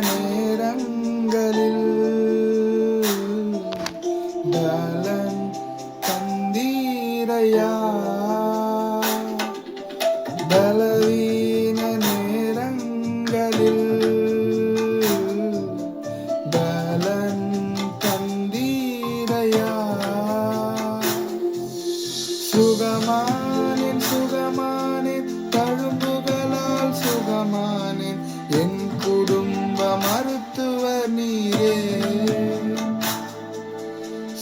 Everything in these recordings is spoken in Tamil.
நேரங்களில் பலன் தந்தீரையா, பலவீன நேரங்களில் பலன் தந்தீரையா. சுகமானேன் சுகமானேன் தழும்புகளால் சுகமானேன், என் குடும்ப மருத்துவர் நீரே.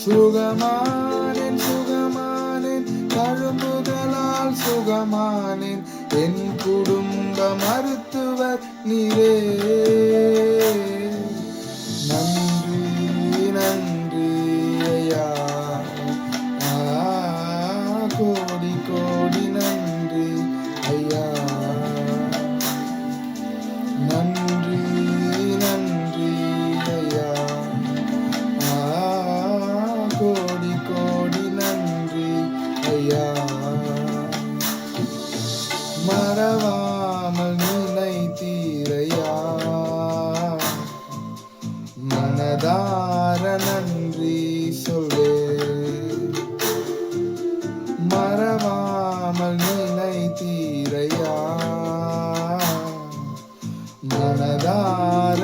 சுகமானேன் சுகமானேன் தழும்புகளால் சுகமானேன், என் குடும்ப மருத்துவர் நீரே. நன்றி நன்றி ஐயா, கோடி கோடி நன்றி ஐயா. நன்றி நன்றி ஐயா, கோடி கோடி நன்றி ஐயா. மறவாமல் நினைத்தீரையா, மனதார நன்றி சொல்வே. மறவாமல் நினைத்தீரையா, மனதார